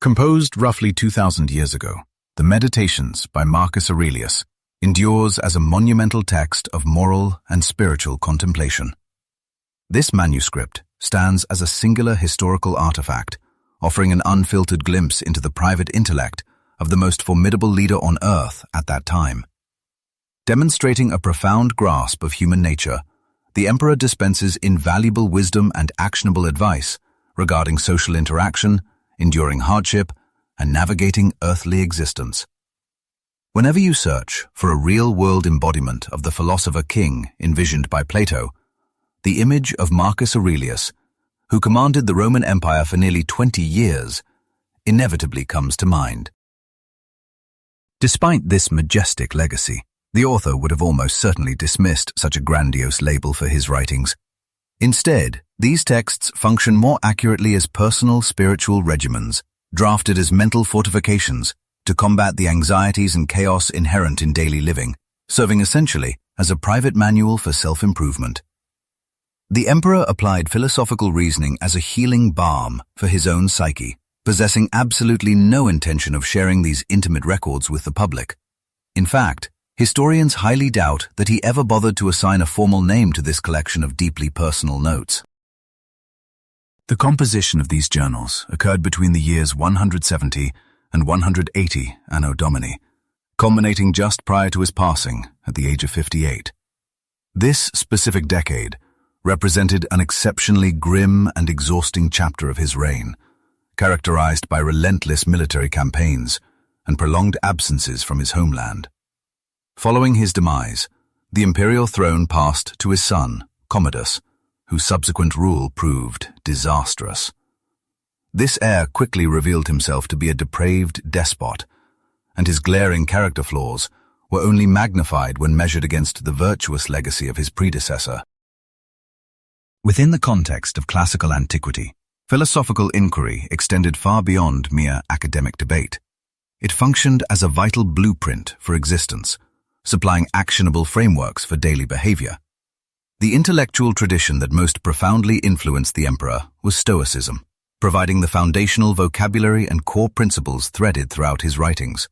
Composed roughly 2,000 years ago, the Meditations by Marcus Aurelius endures as a monumental text of moral and spiritual contemplation. This manuscript stands as a singular historical artifact, offering an unfiltered glimpse into the private intellect of the most formidable leader on earth at that time. Demonstrating a profound grasp of human nature, the emperor dispenses invaluable wisdom and actionable advice regarding social interaction, enduring hardship, and navigating earthly existence. Whenever you search for a real-world embodiment of the philosopher king envisioned by Plato, the image of Marcus Aurelius, who commanded the Roman Empire for nearly 20 years, inevitably comes to mind. Despite this majestic legacy, the author would have almost certainly dismissed such a grandiose label for his writings. Instead, these texts function more accurately as personal spiritual regimens, drafted as mental fortifications to combat the anxieties and chaos inherent in daily living, serving essentially as a private manual for self-improvement. The emperor applied philosophical reasoning as a healing balm for his own psyche, possessing absolutely no intention of sharing these intimate records with the public. In fact, historians highly doubt that he ever bothered to assign a formal name to this collection of deeply personal notes. The composition of these journals occurred between the years 170 and 180 Anno Domini, culminating just prior to his passing at the age of 58. This specific decade represented an exceptionally grim and exhausting chapter of his reign, characterized by relentless military campaigns and prolonged absences from his homeland. Following his demise, the imperial throne passed to his son, Commodus, whose subsequent rule proved disastrous. This heir quickly revealed himself to be a depraved despot, and his glaring character flaws were only magnified when measured against the virtuous legacy of his predecessor. Within the context of classical antiquity, philosophical inquiry extended far beyond mere academic debate. It functioned as a vital blueprint for existence, supplying actionable frameworks for daily behavior. The intellectual tradition that most profoundly influenced the emperor was Stoicism, providing the foundational vocabulary and core principles threaded throughout his writings.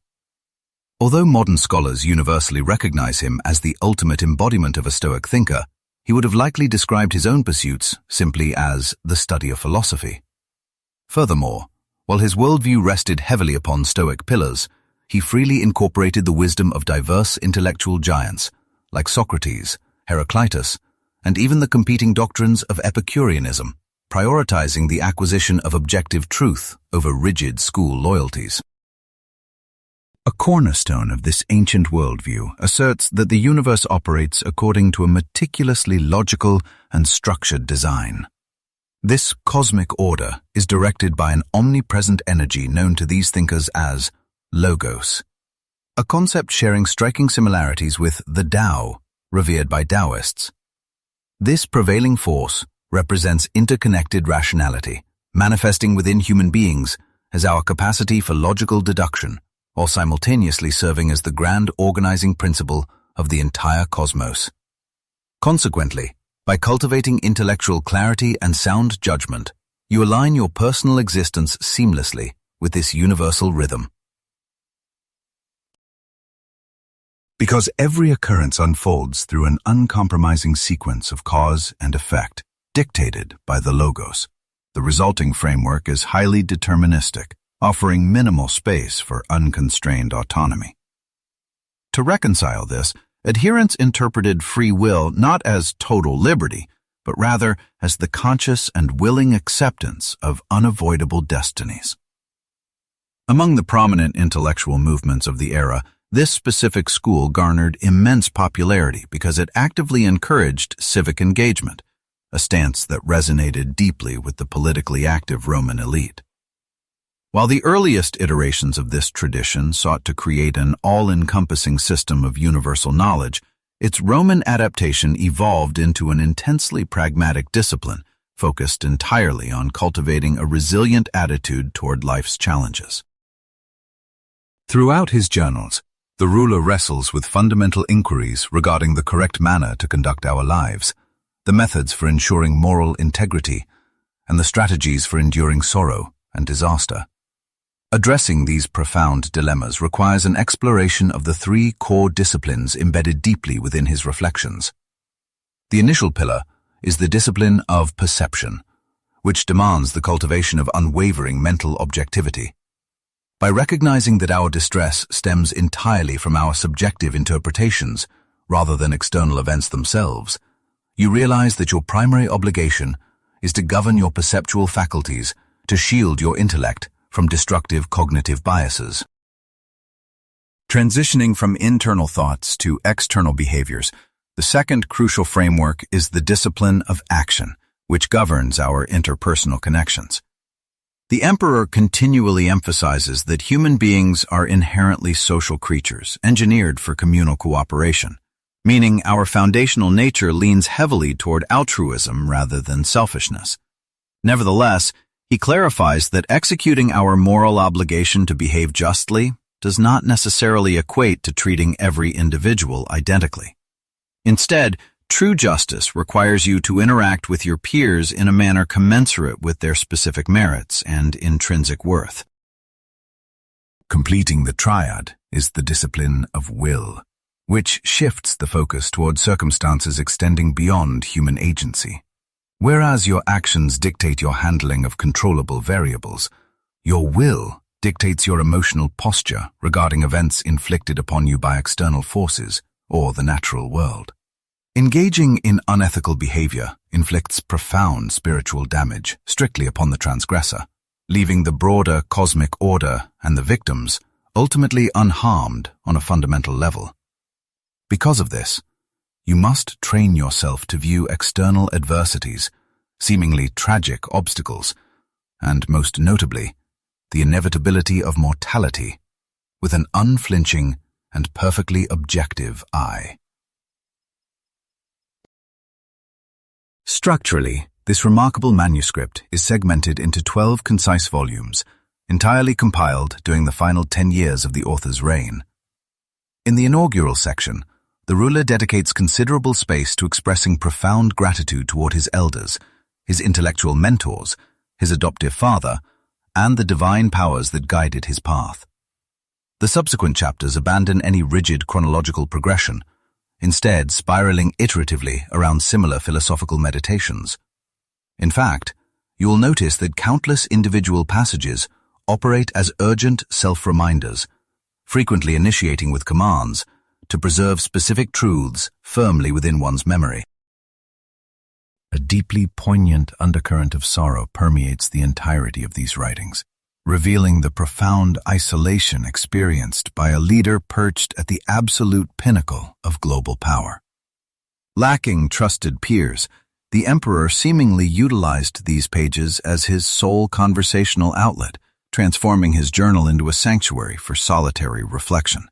Although modern scholars universally recognize him as the ultimate embodiment of a Stoic thinker, he would have likely described his own pursuits simply as the study of philosophy. Furthermore, while his worldview rested heavily upon Stoic pillars, he freely incorporated the wisdom of diverse intellectual giants like Socrates, Heraclitus, and even the competing doctrines of Epicureanism, prioritizing the acquisition of objective truth over rigid school loyalties. A cornerstone of this ancient worldview asserts that the universe operates according to a meticulously logical and structured design. This cosmic order is directed by an omnipresent energy known to these thinkers as Logos, a concept sharing striking similarities with the Tao, revered by Taoists. This prevailing force represents interconnected rationality, manifesting within human beings as our capacity for logical deduction, while simultaneously serving as the grand organizing principle of the entire cosmos. Consequently, by cultivating intellectual clarity and sound judgment, you align your personal existence seamlessly with this universal rhythm. Because every occurrence unfolds through an uncompromising sequence of cause and effect, dictated by the Logos, the resulting framework is highly deterministic, offering minimal space for unconstrained autonomy. To reconcile this, adherents interpreted free will not as total liberty, but rather as the conscious and willing acceptance of unavoidable destinies. Among the prominent intellectual movements of the era, this specific school garnered immense popularity because it actively encouraged civic engagement, a stance that resonated deeply with the politically active Roman elite. While the earliest iterations of this tradition sought to create an all-encompassing system of universal knowledge, its Roman adaptation evolved into an intensely pragmatic discipline focused entirely on cultivating a resilient attitude toward life's challenges. Throughout his journals, the ruler wrestles with fundamental inquiries regarding the correct manner to conduct our lives, the methods for ensuring moral integrity, and the strategies for enduring sorrow and disaster. Addressing these profound dilemmas requires an exploration of the three core disciplines embedded deeply within his reflections. The initial pillar is the discipline of perception, which demands the cultivation of unwavering mental objectivity. By recognizing that our distress stems entirely from our subjective interpretations rather than external events themselves, you realize that your primary obligation is to govern your perceptual faculties to shield your intellect from destructive cognitive biases. Transitioning from internal thoughts to external behaviors, the second crucial framework is the discipline of action, which governs our interpersonal connections. The Emperor continually emphasizes that human beings are inherently social creatures, engineered for communal cooperation, meaning our foundational nature leans heavily toward altruism rather than selfishness. Nevertheless, he clarifies that executing our moral obligation to behave justly does not necessarily equate to treating every individual identically. Instead, true justice requires you to interact with your peers in a manner commensurate with their specific merits and intrinsic worth. Completing the triad is the discipline of will, which shifts the focus toward circumstances extending beyond human agency. Whereas your actions dictate your handling of controllable variables, your will dictates your emotional posture regarding events inflicted upon you by external forces or the natural world. Engaging in unethical behavior inflicts profound spiritual damage strictly upon the transgressor, leaving the broader cosmic order and the victims ultimately unharmed on a fundamental level. Because of this, you must train yourself to view external adversities, seemingly tragic obstacles, and most notably, the inevitability of mortality, with an unflinching and perfectly objective eye. Structurally, this remarkable manuscript is segmented into 12 concise volumes, entirely compiled during the final 10 years of the author's reign. In the inaugural section, the ruler dedicates considerable space to expressing profound gratitude toward his elders, his intellectual mentors, his adoptive father, and the divine powers that guided his path. The subsequent chapters abandon any rigid chronological progression, instead spiraling iteratively around similar philosophical meditations. In fact, you will notice that countless individual passages operate as urgent self-reminders, frequently initiating with commands to preserve specific truths firmly within one's memory. A deeply poignant undercurrent of sorrow permeates the entirety of these writings, revealing the profound isolation experienced by a leader perched at the absolute pinnacle of global power. Lacking trusted peers, the emperor seemingly utilized these pages as his sole conversational outlet, transforming his journal into a sanctuary for solitary reflection.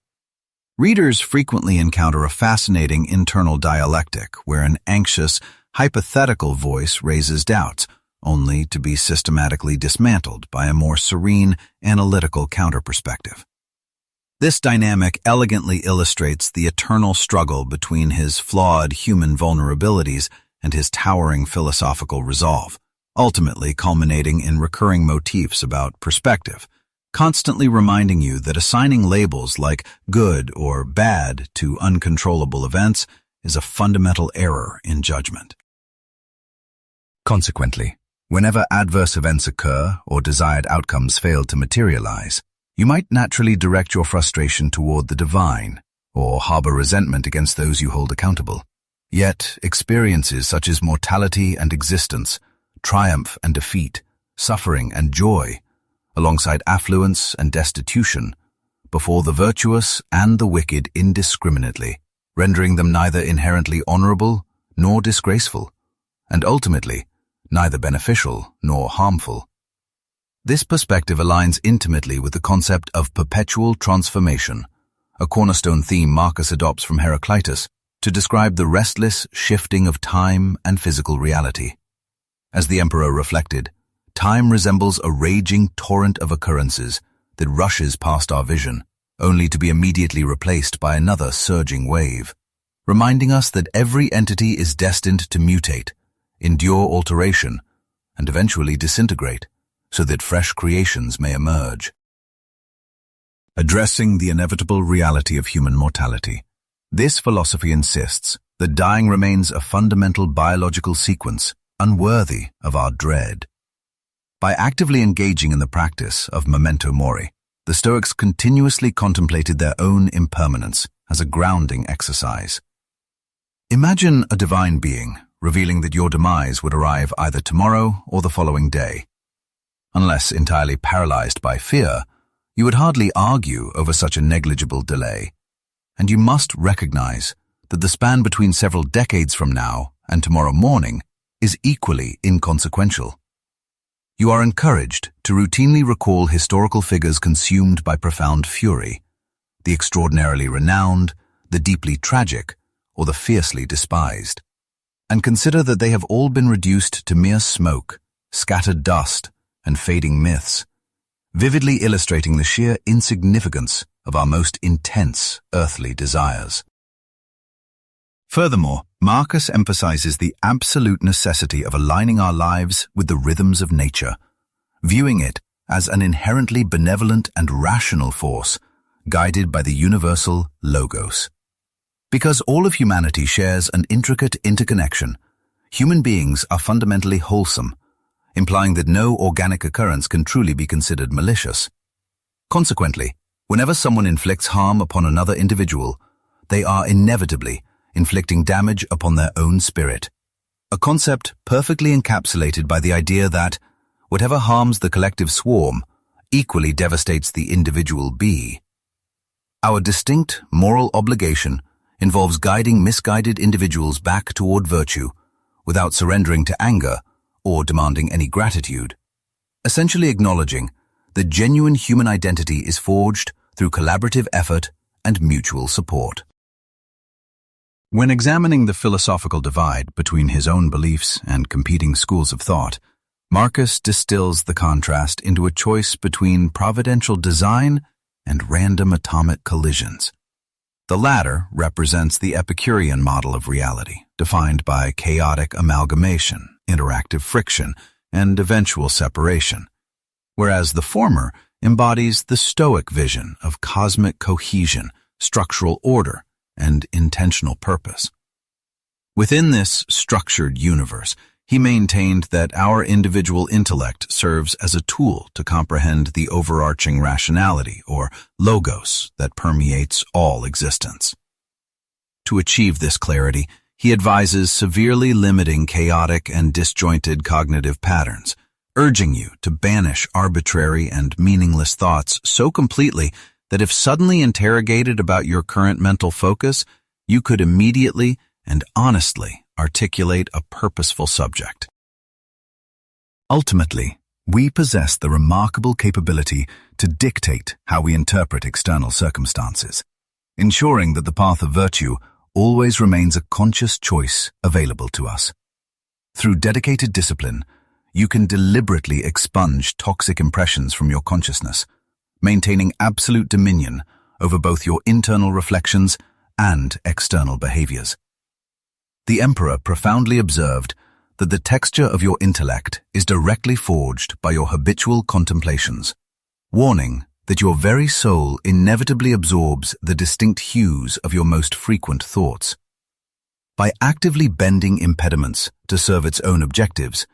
Readers frequently encounter a fascinating internal dialectic where an anxious, hypothetical voice raises doubts, only to be systematically dismantled by a more serene, analytical counter-perspective. This dynamic elegantly illustrates the eternal struggle between his flawed human vulnerabilities and his towering philosophical resolve, ultimately culminating in recurring motifs about perspective, constantly reminding you that assigning labels like good or bad to uncontrollable events is a fundamental error in judgment. Consequently, whenever adverse events occur or desired outcomes fail to materialize, you might naturally direct your frustration toward the divine or harbor resentment against those you hold accountable. Yet, experiences such as mortality and existence, triumph and defeat, suffering and joy, alongside affluence and destitution, before the virtuous and the wicked indiscriminately, rendering them neither inherently honorable nor disgraceful, and ultimately neither beneficial nor harmful. This perspective aligns intimately with the concept of perpetual transformation, a cornerstone theme Marcus adopts from Heraclitus to describe the restless shifting of time and physical reality. As the emperor reflected, time resembles a raging torrent of occurrences that rushes past our vision, only to be immediately replaced by another surging wave, reminding us that every entity is destined to mutate, endure alteration, and eventually disintegrate, so that fresh creations may emerge. addressing the inevitable reality of human mortality. This philosophy insists that dying remains a fundamental biological sequence unworthy of our dread. By actively engaging in the practice of Memento Mori, the Stoics continuously contemplated their own impermanence as a grounding exercise. Imagine a divine being revealing that your demise would arrive either tomorrow or the following day. Unless entirely paralyzed by fear, you would hardly argue over such a negligible delay. And you must recognize that the span between several decades from now and tomorrow morning is equally inconsequential. You are encouraged to routinely recall historical figures consumed by profound fury, the extraordinarily renowned, the deeply tragic, or the fiercely despised, and consider that they have all been reduced to mere smoke, scattered dust, and fading myths, vividly illustrating the sheer insignificance of our most intense earthly desires. Furthermore, Marcus emphasizes the absolute necessity of aligning our lives with the rhythms of nature, viewing it as an inherently benevolent and rational force guided by the universal logos. Because all of humanity shares an intricate interconnection, human beings are fundamentally wholesome, implying that no organic occurrence can truly be considered malicious. Consequently, whenever someone inflicts harm upon another individual, they are inevitably inflicting damage upon their own spirit, a concept perfectly encapsulated by the idea that whatever harms the collective swarm equally devastates the individual bee. Our distinct moral obligation involves guiding misguided individuals back toward virtue without surrendering to anger or demanding any gratitude, essentially acknowledging that genuine human identity is forged through collaborative effort and mutual support. When examining the philosophical divide between his own beliefs and competing schools of thought, Marcus distills the contrast into a choice between providential design and random atomic collisions. The latter represents the Epicurean model of reality, defined by chaotic amalgamation, interactive friction, and eventual separation, whereas the former embodies the Stoic vision of cosmic cohesion, structural order, and intentional purpose. Within this structured universe, he maintained that our individual intellect serves as a tool to comprehend the overarching rationality, or logos, that permeates all existence. To achieve this clarity, he advises severely limiting chaotic and disjointed cognitive patterns, urging you to banish arbitrary and meaningless thoughts so completely that if suddenly interrogated about your current mental focus, you could immediately and honestly articulate a purposeful subject. Ultimately, we possess the remarkable capability to dictate how we interpret external circumstances, ensuring that the path of virtue always remains a conscious choice available to us. Through dedicated discipline, you can deliberately expunge toxic impressions from your consciousness, maintaining absolute dominion over both your internal reflections and external behaviors. The emperor profoundly observed that the texture of your intellect is directly forged by your habitual contemplations, warning that your very soul inevitably absorbs the distinct hues of your most frequent thoughts. By actively bending impediments to serve its own objectives,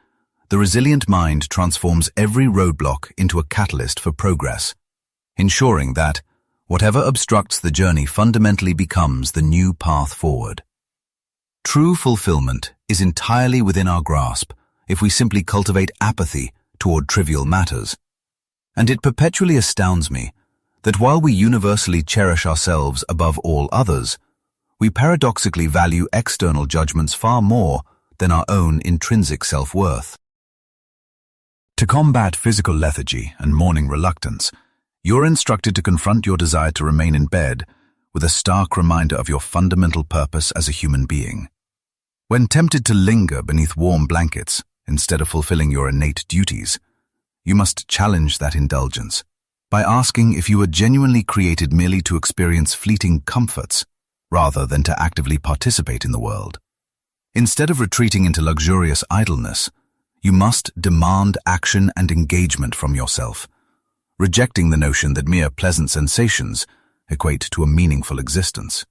the resilient mind transforms every roadblock into a catalyst for progress, ensuring that whatever obstructs the journey fundamentally becomes the new path forward. True fulfillment is entirely within our grasp if we simply cultivate apathy toward trivial matters. And it perpetually astounds me that while we universally cherish ourselves above all others, we paradoxically value external judgments far more than our own intrinsic self-worth. To combat physical lethargy and morning reluctance, you're instructed to confront your desire to remain in bed with a stark reminder of your fundamental purpose as a human being. When tempted to linger beneath warm blankets instead of fulfilling your innate duties, you must challenge that indulgence by asking if you were genuinely created merely to experience fleeting comforts rather than to actively participate in the world. Instead of retreating into luxurious idleness, you must demand action and engagement from yourself, rejecting the notion that mere pleasant sensations equate to a meaningful existence.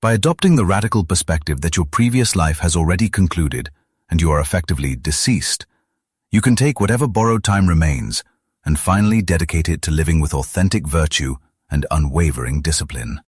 By adopting the radical perspective that your previous life has already concluded and you are effectively deceased, you can take whatever borrowed time remains and finally dedicate it to living with authentic virtue and unwavering discipline.